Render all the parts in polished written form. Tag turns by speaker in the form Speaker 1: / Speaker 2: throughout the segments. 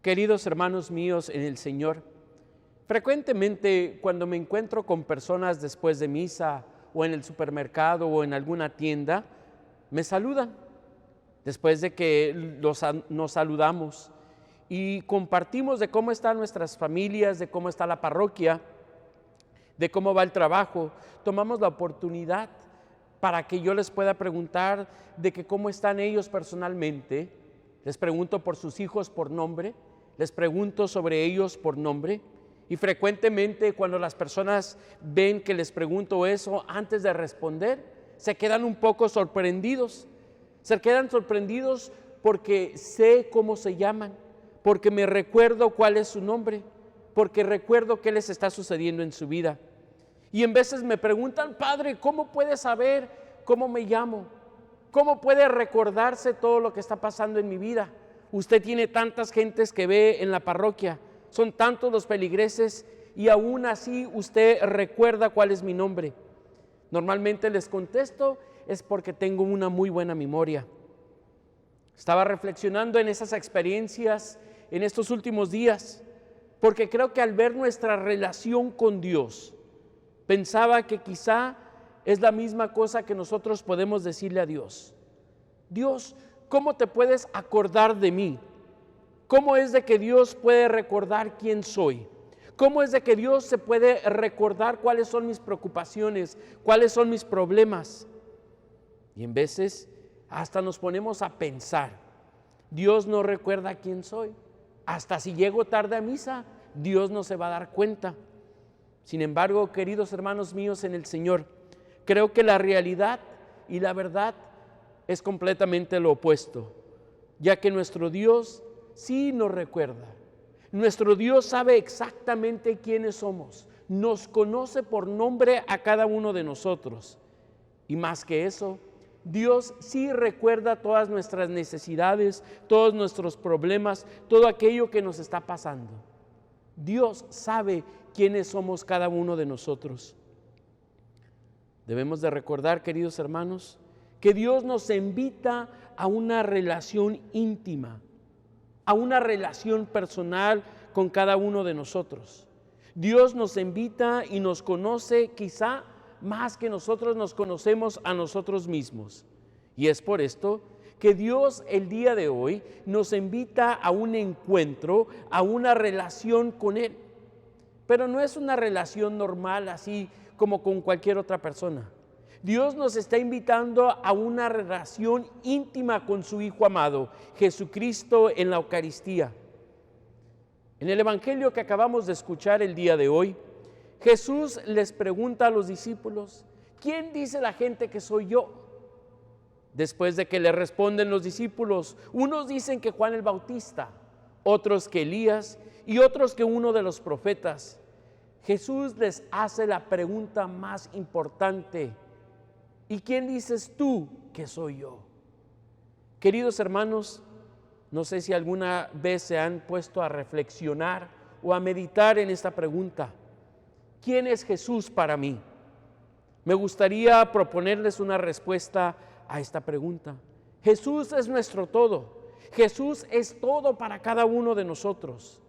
Speaker 1: Queridos hermanos míos en el Señor, frecuentemente cuando me encuentro con personas después de misa o en el supermercado o en alguna tienda, me saludan. Después de que nos saludamos y compartimos de cómo están nuestras familias, de cómo está la parroquia, de cómo va el trabajo, tomamos la oportunidad para que yo les pueda preguntar de que cómo están ellos personalmente. Les pregunto por sus hijos por nombre, les pregunto sobre ellos por nombre, y frecuentemente cuando las personas ven que les pregunto eso, antes de responder, se quedan un poco sorprendidos. Se quedan sorprendidos porque sé cómo se llaman, porque me recuerdo cuál es su nombre, porque recuerdo qué les está sucediendo en su vida. Y en veces me preguntan: Padre, ¿cómo puede saber cómo me llamo? ¿Cómo puede recordarse todo lo que está pasando en mi vida? Usted tiene tantas gentes que ve en la parroquia, son tantos los feligreses y aún así usted recuerda cuál es mi nombre. Normalmente les contesto: es porque tengo una muy buena memoria. Estaba reflexionando en esas experiencias en estos últimos días, porque creo que al ver nuestra relación con Dios, pensaba que quizá es la misma cosa que nosotros podemos decirle a Dios. Dios, ¿cómo te puedes acordar de mí? ¿Cómo es de que Dios puede recordar quién soy? ¿Cómo es de que Dios se puede recordar cuáles son mis preocupaciones, cuáles son mis problemas? Y en veces hasta nos ponemos a pensar: Dios no recuerda quién soy. Hasta si llego tarde a misa, Dios no se va a dar cuenta. Sin embargo, queridos hermanos míos en el Señor, creo que la realidad y la verdad es completamente lo opuesto, ya que nuestro Dios sí nos recuerda. Nuestro Dios sabe exactamente quiénes somos, nos conoce por nombre a cada uno de nosotros. Y más que eso, Dios sí recuerda todas nuestras necesidades, todos nuestros problemas, todo aquello que nos está pasando. Dios sabe quiénes somos cada uno de nosotros. Debemos de recordar, queridos hermanos, que Dios nos invita a una relación íntima, a una relación personal con cada uno de nosotros. Dios nos invita y nos conoce quizá más que nosotros nos conocemos a nosotros mismos. Y es por esto que Dios el día de hoy nos invita a un encuentro, a una relación con Él. Pero no es una relación normal, así como con cualquier otra persona. Dios nos está invitando a una relación íntima con su Hijo amado, Jesucristo, en la Eucaristía. En el Evangelio que acabamos de escuchar el día de hoy, Jesús les pregunta a los discípulos: ¿quién dice la gente que soy yo? Después de que le responden los discípulos, unos dicen que Juan el Bautista, otros que Elías y otros que uno de los profetas. Jesús les hace la pregunta más importante: ¿y quién dices tú que soy yo? Queridos hermanos, no sé si alguna vez se han puesto a reflexionar o a meditar en esta pregunta: ¿quién es Jesús para mí? Me gustaría proponerles una respuesta a esta pregunta. Jesús es nuestro todo. Jesús es todo para cada uno de nosotros.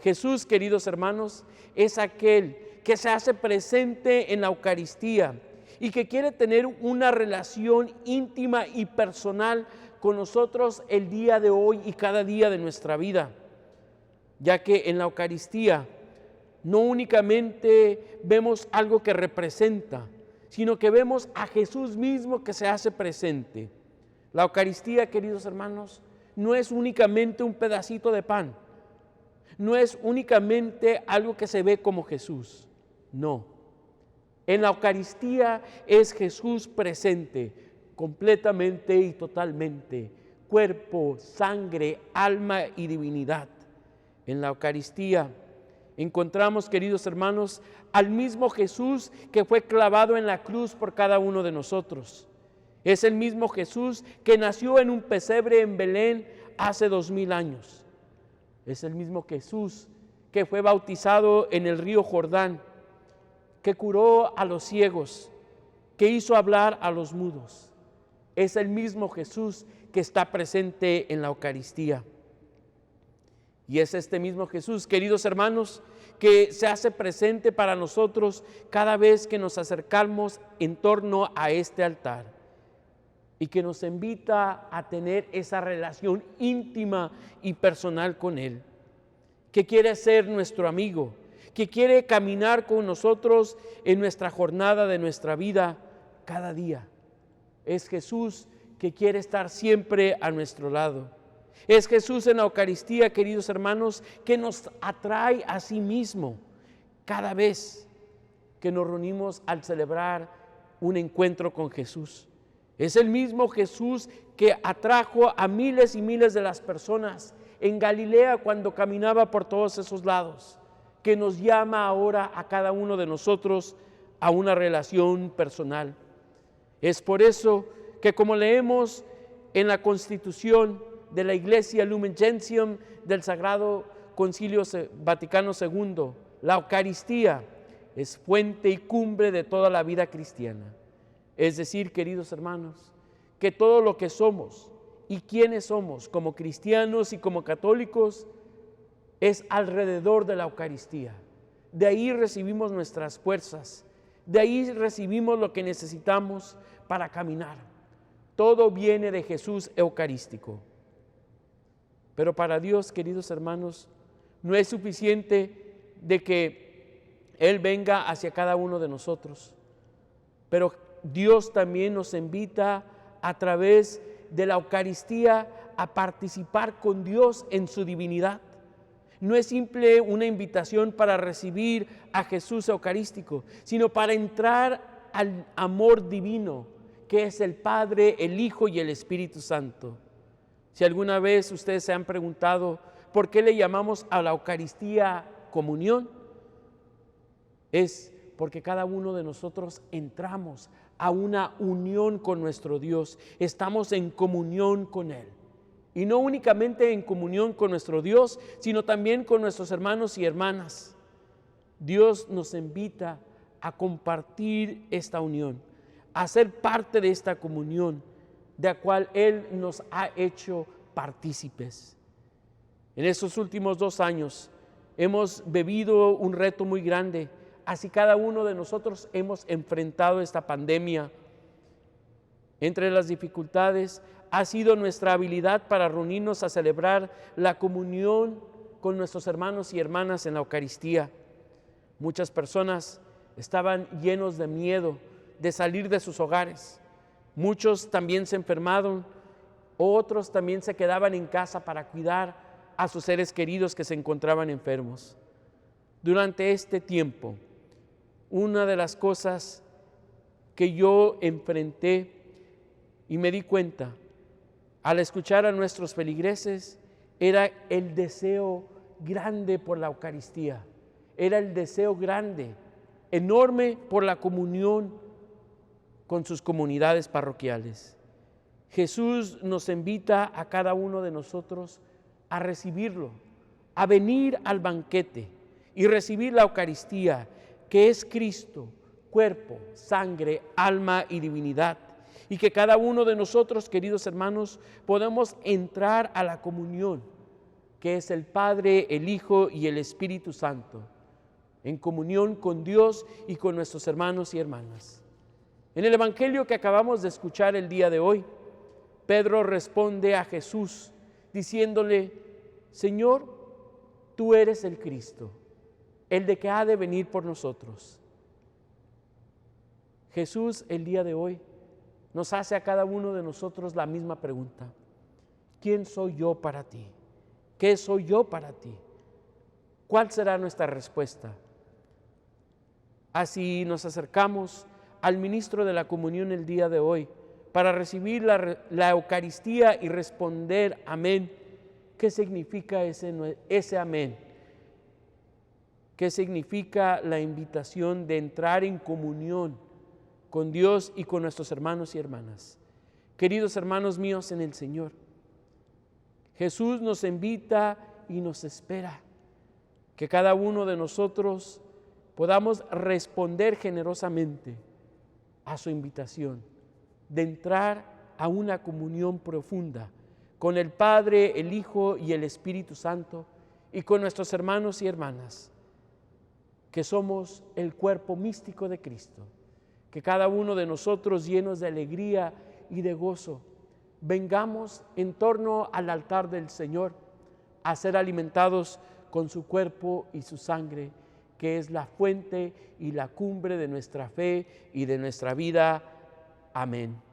Speaker 1: Jesús, queridos hermanos, es aquel que se hace presente en la Eucaristía y que quiere tener una relación íntima y personal con nosotros el día de hoy y cada día de nuestra vida, ya que en la Eucaristía no únicamente vemos algo que representa, sino que vemos a Jesús mismo que se hace presente. La Eucaristía, queridos hermanos, no es únicamente un pedacito de pan, no es únicamente algo que se ve como Jesús, no. En la Eucaristía es Jesús presente, completamente y totalmente, cuerpo, sangre, alma y divinidad. En la Eucaristía encontramos, queridos hermanos, al mismo Jesús que fue clavado en la cruz por cada uno de nosotros. Es el mismo Jesús que nació en un pesebre en Belén hace 2000 años. Es el mismo Jesús que fue bautizado en el río Jordán, que curó a los ciegos, que hizo hablar a los mudos. Es el mismo Jesús que está presente en la Eucaristía. Y es este mismo Jesús, queridos hermanos, que se hace presente para nosotros cada vez que nos acercamos en torno a este altar y que nos invita a tener esa relación íntima y personal con Él, que quiere ser nuestro amigo, que quiere caminar con nosotros en nuestra jornada de nuestra vida cada día. Es Jesús que quiere estar siempre a nuestro lado. Es Jesús en la Eucaristía, queridos hermanos, que nos atrae a sí mismo cada vez que nos reunimos al celebrar un encuentro con Jesús. Es el mismo Jesús que atrajo a miles y miles de las personas en Galilea cuando caminaba por todos esos lados, que nos llama ahora a cada uno de nosotros a una relación personal. Es por eso que, como leemos en la Constitución de la Iglesia Lumen Gentium del Sagrado Concilio Vaticano II, la Eucaristía es fuente y cumbre de toda la vida cristiana. Es decir, queridos hermanos, que todo lo que somos y quienes somos como cristianos y como católicos es alrededor de la Eucaristía. De ahí recibimos nuestras fuerzas, de ahí recibimos lo que necesitamos para caminar. Todo viene de Jesús eucarístico. Pero para Dios, queridos hermanos, no es suficiente de que Él venga hacia cada uno de nosotros, pero Dios también nos invita a través de la Eucaristía a participar con Dios en su divinidad. No es simple una invitación para recibir a Jesús eucarístico, sino para entrar al amor divino, que es el Padre, el Hijo y el Espíritu Santo. Si alguna vez ustedes se han preguntado por qué le llamamos a la Eucaristía comunión, es porque cada uno de nosotros entramos a una unión con nuestro Dios, estamos en comunión con Él. Y no únicamente en comunión con nuestro Dios, sino también con nuestros hermanos y hermanas. Dios nos invita a compartir esta unión, a ser parte de esta comunión, de la cual Él nos ha hecho partícipes. En estos últimos 2 años hemos vivido un reto muy grande. Así cada uno de nosotros hemos enfrentado esta pandemia. Entre las dificultades ha sido nuestra habilidad para reunirnos a celebrar la comunión con nuestros hermanos y hermanas en la Eucaristía. Muchas personas estaban llenos de miedo de salir de sus hogares. Muchos también se enfermaron, otros también se quedaban en casa para cuidar a sus seres queridos que se encontraban enfermos. Durante este tiempo, una de las cosas que yo enfrenté y me di cuenta al escuchar a nuestros feligreses era el deseo grande por la Eucaristía, era el deseo grande, enorme por la comunión con sus comunidades parroquiales. Jesús nos invita a cada uno de nosotros a recibirlo, a venir al banquete y recibir la Eucaristía, que es Cristo, cuerpo, sangre, alma y divinidad. Y que cada uno de nosotros, queridos hermanos, podamos entrar a la comunión, que es el Padre, el Hijo y el Espíritu Santo, en comunión con Dios y con nuestros hermanos y hermanas. En el Evangelio que acabamos de escuchar el día de hoy, Pedro responde a Jesús diciéndole: Señor, tú eres el Cristo, el de que ha de venir por nosotros. Jesús el día de hoy nos hace a cada uno de nosotros la misma pregunta: ¿quién soy yo para ti? ¿Qué soy yo para ti? ¿Cuál será nuestra respuesta? Así nos acercamos al ministro de la comunión el día de hoy para recibir la Eucaristía y responder amén. ¿Qué significa ese amén? ¿Qué significa la invitación de entrar en comunión con Dios y con nuestros hermanos y hermanas? Queridos hermanos míos en el Señor, Jesús nos invita y nos espera que cada uno de nosotros podamos responder generosamente a su invitación de entrar a una comunión profunda con el Padre, el Hijo y el Espíritu Santo, y con nuestros hermanos y hermanas, que somos el cuerpo místico de Cristo, que cada uno de nosotros, llenos de alegría y de gozo, vengamos en torno al altar del Señor a ser alimentados con su cuerpo y su sangre, que es la fuente y la cumbre de nuestra fe y de nuestra vida. Amén.